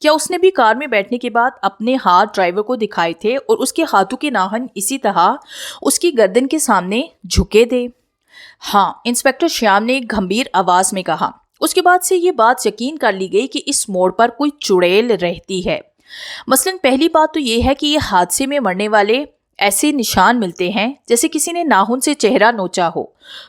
کیا اس نے بھی کار میں بیٹھنے کے بعد اپنے ہاتھ ڈرائیور کو دکھائے تھے اور اس کے ہاتھوں کے ناخن اسی طرح اس کی گردن کے سامنے جھکے تھے؟ ہاں، انسپکٹر شیام نے ایک گھمبیر آواز میں کہا۔ اس کے بعد سے یہ بات یقین کر لی گئی کہ اس موڑ پر کوئی چڑیل رہتی ہے۔ مثلاً پہلی بات تو یہ ہے کہ یہ حادثے میں مرنے والے ایسے نشان ملتے ہیں جیسے کسی نے ناخن سے چہرہ نوچا ہو۔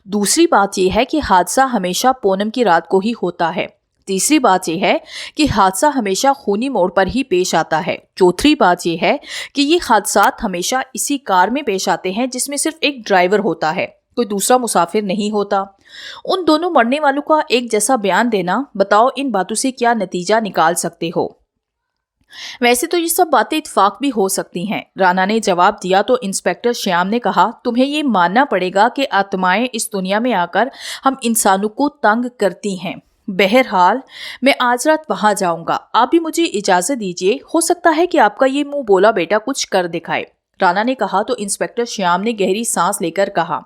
دوسری بات یہ ہے کہ حادثہ ہمیشہ پونم کی رات کو ہی ہوتا ہے۔ تیسری بات یہ ہے کہ حادثہ ہمیشہ خونی موڑ پر ہی پیش آتا ہے۔ چوتھی بات یہ ہے کہ یہ حادثات ہمیشہ اسی کار میں پیش آتے ہیں جس میں صرف ایک ڈرائیور ہوتا ہے، کوئی دوسرا مسافر نہیں ہوتا۔ ان دونوں مرنے والوں کا ایک جیسا بیان دینا، بتاؤ ان باتوں سے کیا نتیجہ نکال سکتے ہو؟ ویسے تو یہ سب باتیں اتفاق بھی ہو سکتی ہیں، رانا نے جواب دیا تو انسپکٹر شیام نے کہا، تمہیں یہ ماننا پڑے گا کہ آتمائیں اس دنیا میں آ کر ہم انسانوں کو تنگ کرتی ہیں۔ بہرحال میں آج رات وہاں جاؤں گا، آپ بھی مجھے اجازت دیجیے، ہو سکتا ہے کہ آپ کا یہ منہ بولا بیٹا کچھ کر دکھائے۔ رانا نے کہا تو انسپکٹر شیام نے گہری سانس لے کر کہا،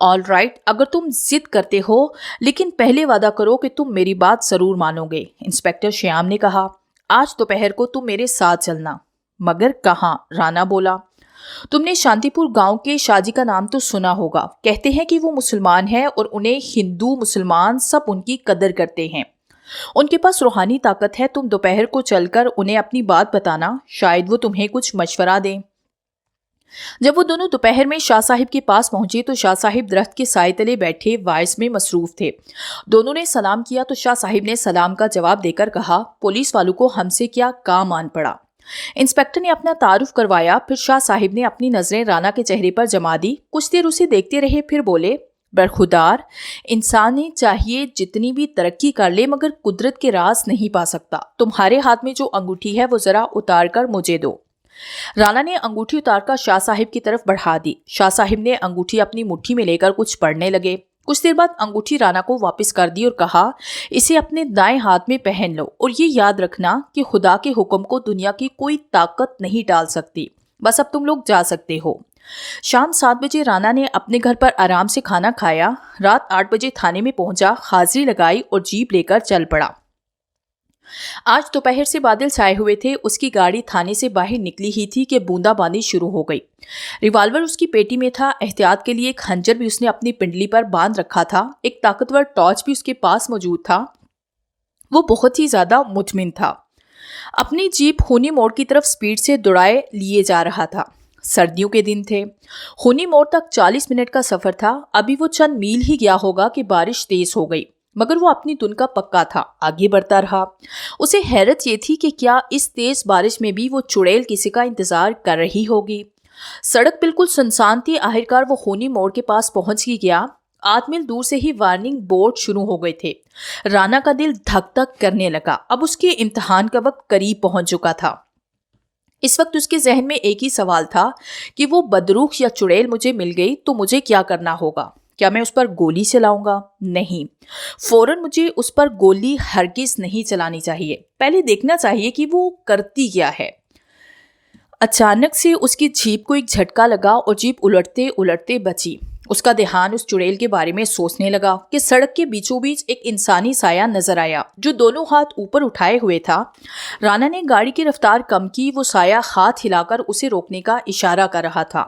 آل رائٹ، اگر تم ضد کرتے ہو، لیکن پہلے وعدہ کرو کہ تم میری بات ضرور مانو گے۔ انسپکٹر شیام نے کہا، آج دوپہر کو تم میرے ساتھ چلنا۔ مگر کہاں؟ رانا بولا۔ تم نے شانتی پور گاؤں کے شاہ جی کا نام تو سنا ہوگا، کہتے ہیں کہ وہ مسلمان ہے اور انہیں ہندو مسلمان سب ان کی قدر کرتے ہیں، ان کے پاس روحانی طاقت ہے۔ تم دوپہر کو چل کر انہیں اپنی بات بتانا، شاید وہ تمہیں کچھ مشورہ دیں۔ جب وہ دونوں دوپہر میں شاہ صاحب کے پاس پہنچے تو شاہ صاحب درخت کے سائے تلے بیٹھے وائس میں مصروف تھے۔ دونوں نے سلام کیا تو شاہ صاحب نے سلام کا جواب دے کر کہا، پولیس والوں کو ہم سے کیا کام آن پڑا؟ انسپکٹر نے اپنا تعارف کروایا، پھر شاہ صاحب نے اپنی نظریں رانا کے چہرے پر جما دی، کچھ دیر اسے دیکھتے رہے، پھر بولے، برخودار، انسان چاہیے جتنی بھی ترقی کر لے مگر قدرت کے راز نہیں پا سکتا۔ تمہارے ہاتھ میں جو انگوٹھی ہے وہ ذرا اتار کر مجھے دو۔ رانا نے انگوٹھی اتار کر شاہ صاحب کی طرف بڑھا دی۔ شاہ صاحب نے انگوٹھی اپنی مٹھی میں لے کر کچھ پڑھنے لگے۔ کچھ دیر بعد انگوٹھی رانا کو واپس کر دی اور کہا، اسے اپنے دائیں ہاتھ میں پہن لو اور یہ یاد رکھنا کہ خدا کے حکم کو دنیا کی کوئی طاقت نہیں ٹال سکتی۔ بس اب تم لوگ جا سکتے ہو۔ شام 7 بجے رانا نے اپنے گھر پر آرام سے کھانا کھایا، رات 8 بجے تھانے میں پہنچا، حاضری لگائی اور جیپ لے کر چل پڑا۔ آج دوپہر سے بادل چھائے ہوئے تھے، اس کی گاڑی تھانے سے باہر نکلی ہی تھی کہ بوندا باندی شروع ہو گئی۔ ریوالور اس کی پیٹی میں تھا، احتیاط کے لیے ایک خنجر بھی اس نے اپنی پنڈلی پر باندھ رکھا تھا، ایک طاقتور ٹارچ بھی اس کے پاس موجود تھا۔ وہ بہت ہی زیادہ مطمئن تھا۔ اپنی جیپ خونی موڑ کی طرف سپیڈ سے دوڑائے لیے جا رہا تھا۔ سردیوں کے دن تھے، خونی موڑ تک 40 منٹ کا سفر تھا۔ ابھی وہ چند میل ہی گیا ہوگا کہ بارش تیز ہو گئی، مگر وہ اپنی دن کا پکا تھا، آگے بڑھتا رہا۔ اسے حیرت یہ تھی کہ کیا اس تیز بارش میں بھی وہ چڑیل کسی کا انتظار کر رہی ہوگی۔ سڑک بالکل سنسان تھی۔ آخرکار وہ خونی موڑ کے پاس پہنچ ہی گیا۔ آدھ میل دور سے ہی وارننگ بورڈ شروع ہو گئے تھے۔ رانا کا دل دھک دھک کرنے لگا، اب اس کے امتحان کا وقت قریب پہنچ چکا تھا۔ اس وقت اس کے ذہن میں ایک ہی سوال تھا کہ وہ بدروخ یا چڑیل مجھے مل گئی تو مجھے کیا کرنا ہوگا؟ کیا میں اس پر گولی چلاؤں گا؟ نہیں، فوراً مجھے اس پر گولی ہرگز نہیں چلانی چاہیے، پہلے دیکھنا چاہیے کہ وہ کرتی کیا ہے۔ اچانک سے اس کی جیپ کو ایک جھٹکا لگا اور جیپ الٹتے الٹتے بچی۔ اس کا دھیان اس چڑیل کے بارے میں سوچنے لگا کہ سڑک کے بیچوں بیچ ایک انسانی سایہ نظر آیا جو دونوں ہاتھ اوپر اٹھائے ہوئے تھا۔ رانا نے گاڑی کی رفتار کم کی، وہ سایہ ہاتھ ہلا کر اسے روکنے کا اشارہ کر رہا تھا۔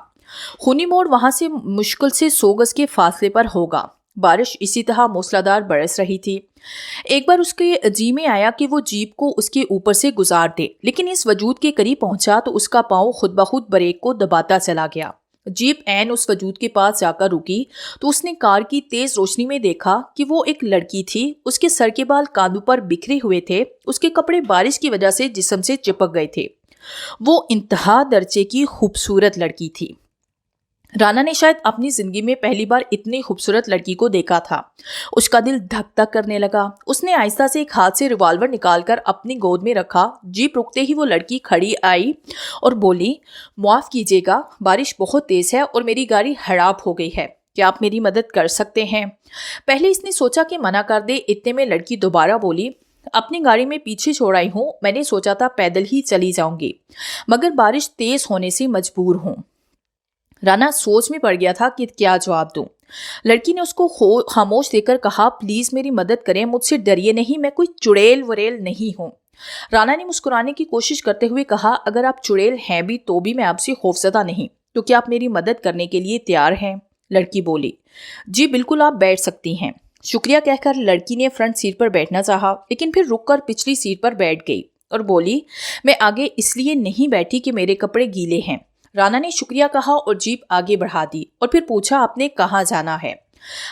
خونی موڑ وہاں سے مشکل سے 100 گز کے فاصلے پر ہوگا۔ بارش اسی طرح موسلادھار برس رہی تھی۔ ایک بار اس کے جی میں آیا کہ وہ جیپ کو اس کے اوپر سے گزار دے، لیکن اس وجود کے قریب پہنچا تو اس کا پاؤں خود بخود بریک کو دباتا چلا گیا۔ جیپ عین اس وجود کے پاس جا کر رکی تو اس نے کار کی تیز روشنی میں دیکھا کہ وہ ایک لڑکی تھی۔ اس کے سر کے بال کاندھوں پر بکھرے ہوئے تھے، اس کے کپڑے بارش کی وجہ سے جسم سے چپک گئے تھے۔ وہ انتہا درجے کی خوبصورت لڑکی تھی۔ رانا نے شاید اپنی زندگی میں پہلی بار اتنی خوبصورت لڑکی کو دیکھا تھا۔ اس کا دل دھک دھک کرنے لگا۔ اس نے آہستہ سے ایک ہاتھ سے ریوالور نکال کر اپنی گود میں رکھا۔ جیپ رکتے ہی وہ لڑکی کھڑی آئی اور بولی، معاف کیجیے گا، بارش بہت تیز ہے اور میری گاڑی خراب ہو گئی ہے، کیا آپ میری مدد کر سکتے ہیں؟ پہلے اس نے سوچا کہ منع کر دے، اتنے میں لڑکی دوبارہ بولی، اپنی گاڑی میں پیچھے چھوڑ آئی ہوں، میں نے سوچا تھا پیدل ہی چلی جاؤں گی، مگر بارش تیز ہونے سے مجبور ہوں۔ رانا سوچ میں پڑ گیا تھا کہ کیا جواب دوں۔ لڑکی نے اس کو خاموش دیکھ کر کہا، پلیز میری مدد کریں، مجھ سے ڈریے نہیں، میں کوئی چڑیل وریل نہیں ہوں۔ رانا نے مسکرانے کی کوشش کرتے ہوئے کہا, اگر آپ چڑیل ہیں بھی تو بھی میں آپ سے خوفزدہ نہیں, تو کیا آپ میری مدد کرنے کے لیے تیار ہیں؟ لڑکی بولی, جی بالکل, آپ بیٹھ سکتی ہیں. شکریہ کہہ کر لڑکی نے فرنٹ سیٹ پر بیٹھنا چاہا, لیکن پھر رک کر پچھلی سیٹ پر بیٹھ گئی اور بولی, میں آگے اس لیے نہیں بیٹھی کہ میرے کپڑے گیلے ہیں. رانا نے شکریہ کہا اور جیپ آگے بڑھا دی اور پھر پوچھا, آپ نے کہاں جانا ہے؟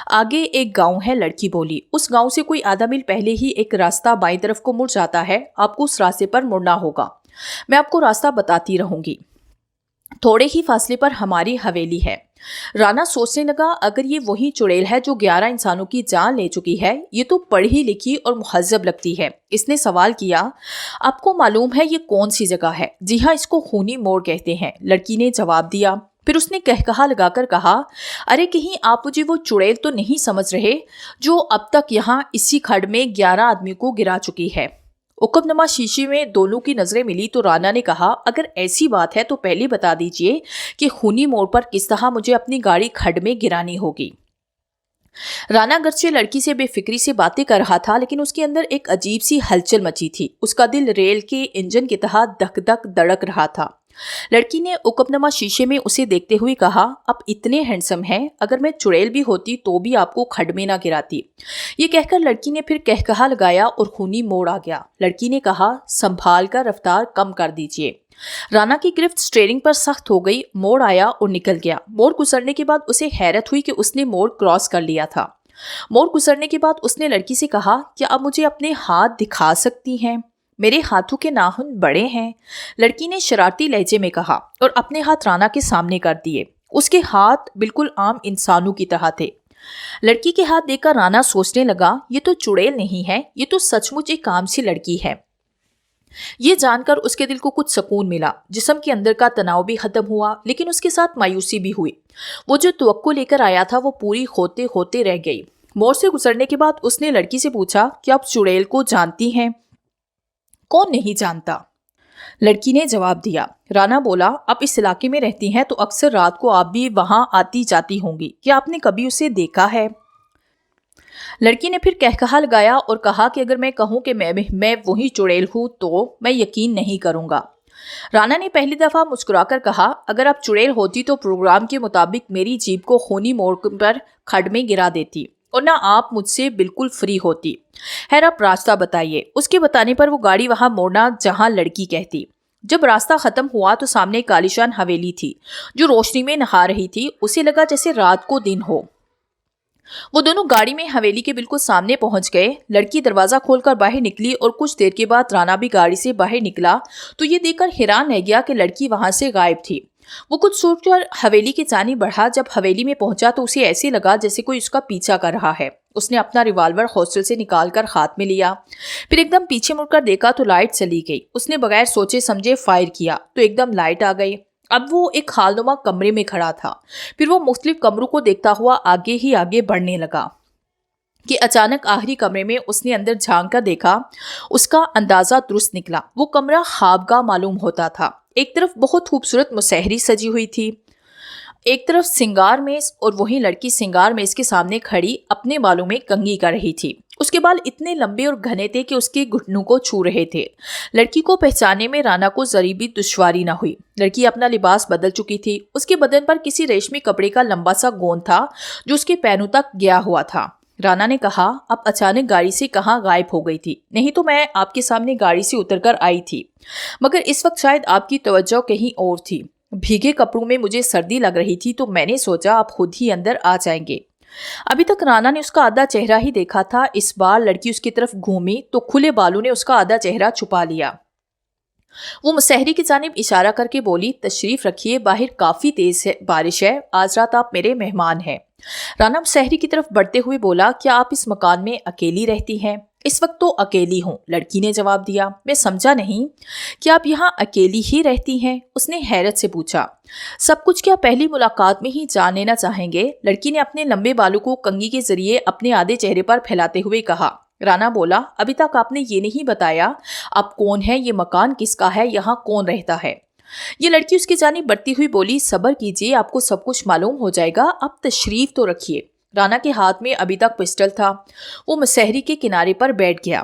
آگے ایک گاؤں ہے, لڑکی بولی. اس گاؤں سے کوئی آدھا میل پہلے ہی ایک راستہ بائیں طرف کو مڑ جاتا ہے, آپ کو اس راستے پر مڑنا ہوگا. میں آپ کو راستہ بتاتی رہوں گی. تھوڑے ہی فاصلے پر ہماری حویلی ہے. رانا سوچنے لگا, اگر یہ وہی چڑیل ہے جو 11 انسانوں کی جان لے چکی ہے, یہ تو پڑھی لکھی اور مہذب لگتی ہے. اس نے سوال کیا, آپ کو معلوم ہے یہ کون سی جگہ ہے؟ جی ہاں, اس کو خونی موڑ کہتے ہیں, لڑکی نے جواب دیا. پھر اس نے کہا لگا کر کہا, ارے کہیں آپ مجھے وہ چڑیل تو نہیں سمجھ رہے جو اب تک یہاں اسی کھڈ میں 11 آدمی کو گرا چکی ہے؟ عقب نما شیشے میں دونوں کی نظریں ملی تو رانا نے کہا, اگر ایسی بات ہے تو پہلے بتا دیجئے کہ خونی موڑ پر کس طرح مجھے اپنی گاڑی کھڈ میں گرانی ہوگی. رانا گرچہ لڑکی سے بے فکری سے باتیں کر رہا تھا, لیکن اس کے اندر ایک عجیب سی ہلچل مچی تھی. اس کا دل ریل کے انجن کی طرح دھک دھک دھڑک رہا تھا. لڑکی نے عقب نما شیشے میں اسے دیکھتے ہوئے کہا, آپ اتنے ہینڈسم ہیں, اگر میں چڑیل بھی ہوتی تو بھی آپ کو کھڈ میں نہ گراتی. یہ کہہ کر لڑکی نے پھر کہا لگایا اور خونی موڑ آ گیا. لڑکی نے کہا, سنبھال کر رفتار کم کر دیجیے. رانا کی گرفت اسٹیئرنگ پر سخت ہو گئی. موڑ آیا اور نکل گیا. موڑ گزرنے کے بعد اسے حیرت ہوئی کہ اس نے موڑ کراس کر لیا تھا. موڑ گزرنے کے بعد اس نے لڑکی سے کہا, کیا آپ مجھے اپنے ہاتھ دکھا سکتی ہیں؟ میرے ہاتھوں کے ناخن بڑے ہیں. لڑکی نے شرارتی لہجے میں کہا اور اپنے ہاتھ رانا کے سامنے کر دیے. اس کے ہاتھ بالکل عام انسانوں کی طرح تھے. لڑکی کے ہاتھ دیکھ کر رانا سوچنے لگا, یہ تو چڑیل نہیں ہے, یہ تو سچ مچ ایک عام سی لڑکی ہے. یہ جان کر اس کے دل کو کچھ سکون ملا. جسم کے اندر کا تناؤ بھی ختم ہوا, لیکن اس کے ساتھ مایوسی بھی ہوئی. وہ جو توقع لے کر آیا تھا وہ پوری ہوتے ہوتے رہ گئی. موڑ سے گزرنے کے بعد اس نے لڑکی سے پوچھا, کیا آپ چڑیل کو جانتی ہیں؟ کون نہیں جانتا؟ لڑکی نے جواب دیا. رانا بولا, آپ اس علاقے میں رہتی ہیں تو اکثر رات کو آپ بھی وہاں آتی جاتی ہوں گی. کیا آپ نے کبھی اسے دیکھا ہے؟ لڑکی نے پھر کہا لگایا اور کہا کہ اگر میں کہوں کہ میں وہی چڑیل ہوں تو میں یقین نہیں کروں گا. رانا نے پہلی دفعہ مسکرا کر کہا, اگر آپ چڑیل ہوتی تو پروگرام کے مطابق میری جیپ کو خونی موڑ پر کھڈ میں گرا دیتی اور نہ آپ مجھ سے بالکل فری ہوتی. خیر آپ راستہ بتائیے. اس کے بتانے پر وہ گاڑی وہاں موڑنا جہاں لڑکی کہتی. جب راستہ ختم ہوا تو سامنے کالیشان حویلی تھی جو روشنی میں نہا رہی تھی. اسے لگا جیسے رات کو دن ہو. وہ دونوں گاڑی میں حویلی کے بالکل سامنے پہنچ گئے. لڑکی دروازہ کھول کر باہر نکلی اور کچھ دیر کے بعد رانا بھی گاڑی سے باہر نکلا تو یہ دیکھ کر حیران رہ گیا کہ لڑکی وہاں سے غائب تھی. وہ کچھ سوچ کر حویلی کی جانب بڑھا. جب حویلی میں پہنچا تو اسے ایسے لگا جیسے کوئی اس کا پیچھا کر رہا ہے. اس نے اپنا ریوالور ہاسٹل سے نکال کر ہاتھ میں لیا. پھر ایک دم پیچھے مڑ کر دیکھا تو لائٹ چلی گئی. اس نے بغیر سوچے سمجھے فائر کیا تو ایک دم لائٹ آ گئی. اب وہ ایک خالنما کمرے میں کھڑا تھا. پھر وہ مختلف کمروں کو دیکھتا ہوا آگے ہی آگے بڑھنے لگا کہ اچانک آخری کمرے میں اس نے اندر جھانک کر دیکھا. اس کا اندازہ درست نکلا. وہ کمرہ خوابگاہ معلوم ہوتا تھا. ایک طرف بہت خوبصورت مسحری سجی ہوئی تھی, ایک طرف سنگار میز, اور وہی لڑکی سنگار میز کے سامنے کھڑی اپنے بالوں میں کنگھی کر رہی تھی. اس کے بال اتنے لمبے اور گھنے تھے کہ اس کے گھٹنوں کو چھو رہے تھے. لڑکی کو پہچاننے میں رانا کو ذرا بھی دشواری نہ ہوئی. لڑکی اپنا لباس بدل چکی تھی. اس کے بدن پر کسی ریشمی کپڑے کا لمبا سا گون تھا جو اس کے پینوں تک گیا ہوا تھا. رانا نے کہا, آپ اچانک گاڑی سے کہاں غائب ہو گئی تھی؟ نہیں تو میں آپ کے سامنے گاڑی سے اتر کر آئی تھی, مگر اس وقت شاید آپ کی توجہ کہیں اور تھی. بھیگے کپڑوں میں مجھے سردی لگ رہی تھی تو میں نے سوچا آپ خود ہی اندر آ جائیں گے. ابھی تک رانا نے اس کا آدھا چہرہ ہی دیکھا تھا. اس بار لڑکی اس کی طرف گھومی تو کھلے بالوں نے اس کا آدھا چہرہ چھپا لیا. وہ مسحری کی جانب اشارہ کر کے بولی, تشریف رکھیے, باہر کافی تیز بارش ہے, آج رات آپ میرے مہمان ہیں. رانا مسحری کی طرف بڑھتے ہوئے بولا, کیا آپ اس مکان میں اکیلی رہتی ہیں؟ اس وقت تو اکیلی ہوں, لڑکی نے جواب دیا. میں سمجھا نہیں. کیا آپ یہاں اکیلی ہی رہتی ہیں؟ اس نے حیرت سے پوچھا. سب کچھ کیا پہلی ملاقات میں ہی جان لینا چاہیں گے؟ لڑکی نے اپنے لمبے بالوں کو کنگھی کے ذریعے اپنے آدھے چہرے پر پھیلاتے ہوئے کہا. رانا بولا, ابھی تک آپ نے یہ نہیں بتایا آپ کون ہیں, یہ مکان کس کا ہے, یہاں کون رہتا ہے؟ یہ لڑکی اس کی جانب بڑھتی ہوئی بولی, صبر کیجیے, آپ کو سب کچھ معلوم ہو جائے گا, آپ تشریف تو رکھیے. رانا کے ہاتھ میں ابھی تک پسٹل تھا. وہ مسحری کے کنارے پر بیٹھ گیا.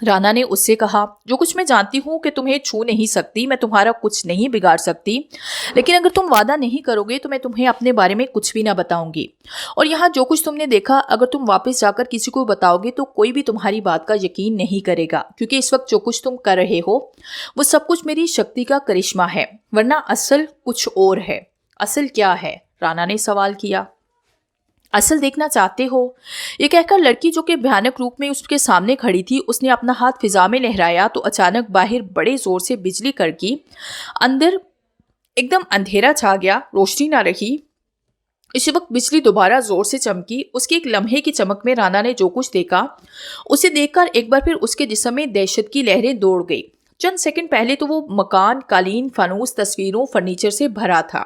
رانا نے اس سے کہا، جو کچھ میں جانتی ہوں کہ تمہیں چھو نہیں سکتی، میں تمہارا کچھ نہیں بگاڑ سکتی، لیکن اگر تم وعدہ نہیں کرو گے تو میں تمہیں اپنے بارے میں کچھ بھی نہ بتاؤں گی، اور یہاں جو کچھ تم نے دیکھا اگر تم واپس جا کر کسی کو بتاؤ گے تو کوئی بھی تمہاری بات کا یقین نہیں کرے گا، کیونکہ اس وقت جو کچھ تم کر رہے ہو وہ سب کچھ میری شکتی کا کرشمہ ہے، ورنہ اصل کچھ اور ہے۔ اصل کیا ہے؟ رانا نے سوال کیا۔ اصل دیکھنا چاہتے ہو؟ یہ کہہ کر لڑکی جو کہ بھیانک روپ میں اس کے سامنے کھڑی تھی، اس نے اپنا ہاتھ فضا میں لہرایا تو اچانک باہر بڑے زور سے بجلی کڑکی، اندر ایک دم اندھیرا چھا گیا، روشنی نہ رہی۔ اسی وقت بجلی دوبارہ زور سے چمکی۔ اس کے ایک لمحے کی چمک میں رانا نے جو کچھ دیکھا اسے دیکھ کر ایک بار پھر اس کے جسم میں دہشت کی لہریں دوڑ گئی۔ چند سیکنڈ پہلے تو وہ مکان قالین، فانوس، تصویروں، فرنیچر سے بھرا تھا،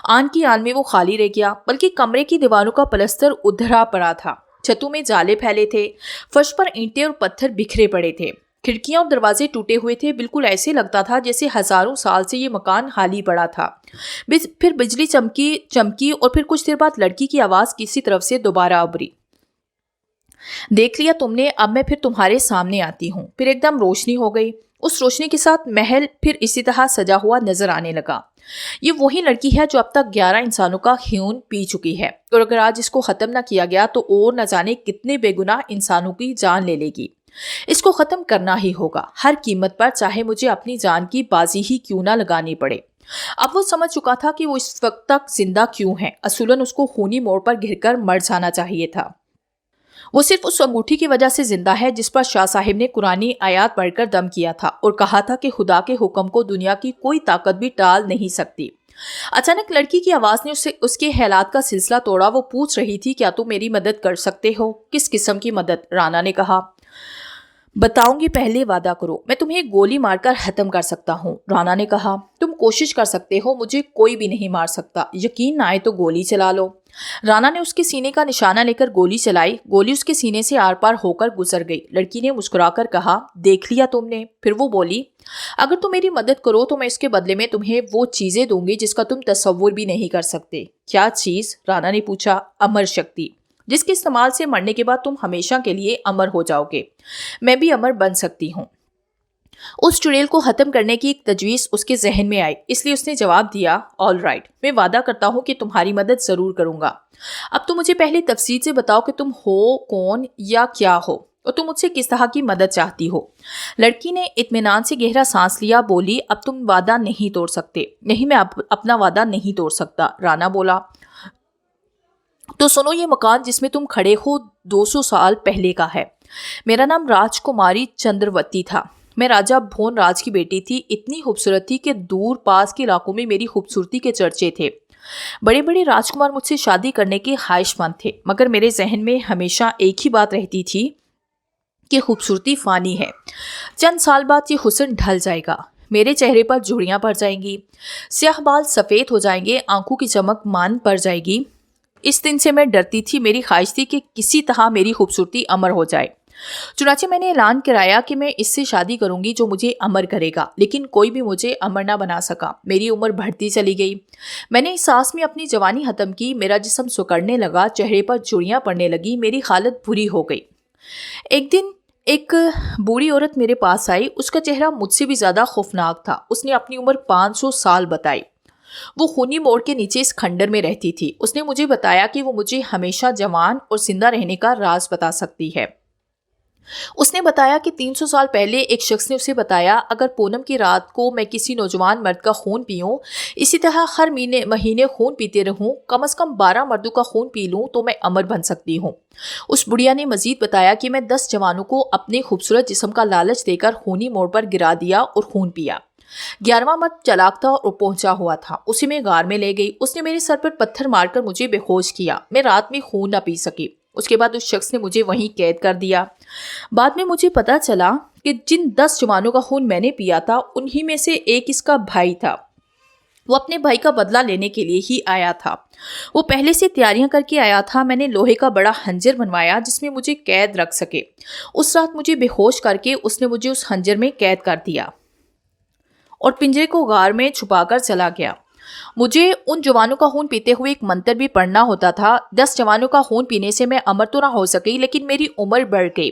آن کی آن میں وہ خالی رہ گیا، بلکہ کمرے کی دیواروں کا پلستر ادھرا پڑا تھا، چھتوں میں جالے پھیلے تھے، فرش پر اینٹیں اور پتھر بکھرے پڑے تھے، کھڑکیاں اور دروازے ٹوٹے ہوئے تھے، بالکل ایسے لگتا تھا جیسے ہزاروں سال سے یہ مکان خالی پڑا تھا۔ پھر بجلی چمکی اور پھر کچھ دیر بعد لڑکی کی آواز کسی طرف سے دوبارہ ابھری، دیکھ لیا تم نے، اب میں پھر تمہارے سامنے آتی ہوں۔ پھر ایک دم روشنی ہو گئی، اس روشنی کے ساتھ محل پھر اسی طرح سجا ہوا نظر آنے لگا۔ یہ وہی لڑکی ہے جو اب تک 11 انسانوں کا خون پی چکی ہے، اور اگر آج اس کو ختم نہ کیا گیا تو اور نہ جانے کتنے بے گناہ انسانوں کی جان لے گی۔ اس کو ختم کرنا ہی ہوگا، ہر قیمت پر، چاہے مجھے اپنی جان کی بازی ہی کیوں نہ لگانی پڑے۔ اب وہ سمجھ چکا تھا کہ وہ اس وقت تک زندہ کیوں ہے، اصولاً اس کو خونی موڑ پر گر کر مر جانا چاہیے تھا۔ وہ صرف اس انگوٹھی کی وجہ سے زندہ ہے جس پر شاہ صاحب نے قرآنی آیات پڑھ کر دم کیا تھا اور کہا تھا کہ خدا کے حکم کو دنیا کی کوئی طاقت بھی ٹال نہیں سکتی۔ اچانک لڑکی کی آواز نے اس کے خیالات کا سلسلہ توڑا۔ وہ پوچھ رہی تھی، کیا تم میری مدد کر سکتے ہو؟ کس قسم کی مدد؟ رانا نے کہا، بتاؤں گی، پہلے وعدہ کرو۔ میں تمہیں گولی مار کر ختم کر سکتا ہوں۔ رانا نے کہا، تم کوشش کر سکتے ہو، مجھے کوئی بھی نہیں مار سکتا، یقین نہ آئے تو گولی چلا لو۔ رانا نے اس کے سینے کا نشانہ لے کر گولی چلائی، گولی اس کے سینے سے آر پار ہو کر گزر گئی۔ لڑکی نے مسکرا کر کہا، دیکھ لیا تم نے؟ پھر وہ بولی، اگر تم میری مدد کرو تو میں اس کے بدلے میں تمہیں وہ چیزیں دوں گی جس کا تم تصور بھی نہیں کر سکتے۔ کیا چیز؟ رانا نے پوچھا۔ امر شکتی، جس کے استعمال سے مرنے کے بعد تم ہمیشہ کے لیے امر ہو جاؤ گے۔ میں بھی امر بن سکتی ہوں۔ اس چڑیل کو ختم کرنے کی ایک تجویز اس کے ذہن میں آئی، اس لیے اس نے جواب دیا، آل رائٹ، میں وعدہ کرتا ہوں کہ تمہاری مدد ضرور کروں گا۔ اب تم مجھے پہلے تفصیل سے بتاؤ کہ تم ہو کون یا کیا ہو، اور تم مجھ سے کس طرح کی مدد چاہتی ہو۔ لڑکی نے اطمینان سے گہرا سانس لیا، بولی، اب تم وعدہ نہیں توڑ سکتے۔ نہیں، میں اپنا وعدہ نہیں توڑ سکتا۔ رانا بولا، تو سنو، یہ مکان جس میں تم کھڑے ہو 200 سال پہلے کا ہے۔ میرا نام راج کماری چندروتی تھا، میں راجہ بھون راج کی بیٹی تھی، اتنی خوبصورت تھی کہ دور پاس کے علاقوں میں میری خوبصورتی کے چرچے تھے۔ بڑے بڑے راجکمار مجھ سے شادی کرنے کے خواہش مند تھے، مگر میرے ذہن میں ہمیشہ ایک ہی بات رہتی تھی کہ خوبصورتی فانی ہے، چند سال بعد یہ حسن ڈھل جائے گا، میرے چہرے پر جھڑیاں پڑ جائیں گی، سیاہ بال سفید ہو جائیں گے، آنکھوں کی چمک مان پڑ جائے گی۔ اس دن سے میں ڈرتی تھی، میری خواہش تھی کہ کسی طرح میری خوبصورتی امر ہو جائے۔ چنانچہ میں نے اعلان کرایا کہ میں اس سے شادی کروں گی جو مجھے امر کرے گا، لیکن کوئی بھی مجھے امر نہ بنا سکا۔ میری عمر بڑھتی چلی گئی، میں نے اس سانس میں اپنی جوانی ختم کی، میرا جسم سکڑنے لگا، چہرے پر جھڑیاں پڑنے لگی، میری حالت بری ہو گئی۔ ایک دن ایک بوڑھی عورت میرے پاس آئی، اس کا چہرہ مجھ سے بھی زیادہ خوفناک تھا۔ اس نے اپنی عمر 500 سال بتائی۔ وہ خونی موڑ کے نیچے اس کھنڈر میں رہتی تھی۔ اس نے مجھے بتایا کہ وہ مجھے ہمیشہ جوان اور زندہ رہنے کا راز بتا سکتی ہے۔ اس نے بتایا کہ 300 سال پہلے ایک شخص نے اسے بتایا، اگر پونم کی رات کو میں کسی نوجوان مرد کا خون پیوں، اسی طرح ہر مہینے خون پیتے رہوں، کم از کم 12 مردوں کا خون پی لوں تو میں امر بن سکتی ہوں۔ اس بڑھیا نے مزید بتایا کہ میں 10 جوانوں کو اپنے خوبصورت جسم کا لالچ دے کر خونی موڑ پر گرا دیا اور خون پیا۔ 11واں مرد چلاک تھا اور پہنچا ہوا تھا، اسے میں غار میں لے گئی، اس نے میرے سر پر پتھر مار کر مجھے بے ہوش کیا، میں رات میں خون نہ پی سکی۔ اس کے بعد اس شخص نے مجھے وہیں قید کر دیا۔ بعد میں مجھے پتا چلا کہ جن 10 جوانوں کا خون میں نے پیا تھا انہی میں سے ایک اس کا بھائی تھا۔ وہ اپنے بھائی کا بدلہ لینے کے لیے ہی آیا تھا، وہ پہلے سے تیاریاں کر کے آیا تھا۔ میں نے لوہے کا بڑا خنجر بنوایا جس میں مجھے قید رکھ سکے۔ اس رات مجھے بے ہوش کر کے اس نے مجھے اس خنجر میں قید کر دیا اور پنجرے کو غار میں چھپا کر چلا گیا۔ مجھے ان جوانوں کا خون پیتے ہوئے ایک منتر بھی پڑھنا ہوتا تھا۔ 10 جوانوں کا خون پینے سے میں امر تو نہ ہو سکی، لیکن میری عمر بڑھ گئی۔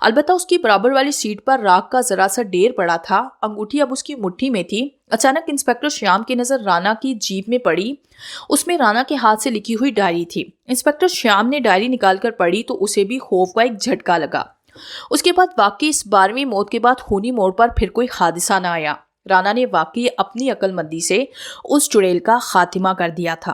البتہ اس کی برابر والی سیٹ پر راکھ کا ذرا سا ڈھیر پڑا تھا۔ انگوٹھی اب اس کی مٹھی میں تھی۔ اچانک انسپکٹر شیام کی نظر رانا کی جیب میں پڑی۔ اس میں رانا کے ہاتھ سے لکھی ہوئی ڈائری تھی۔ انسپکٹر شیام نے ڈائری نکال کر پڑھی تو اسے بھی خوف کا ایک جھٹکا لگا۔ اس کے بعد واقعی اس 12ویں موت کے بعد خونی موڑ پر پھر کوئی حادثہ نہ آیا۔ رانا نے واقعی اپنی عقل مندی سے اس چڑیل کا خاتمہ کر دیا تھا۔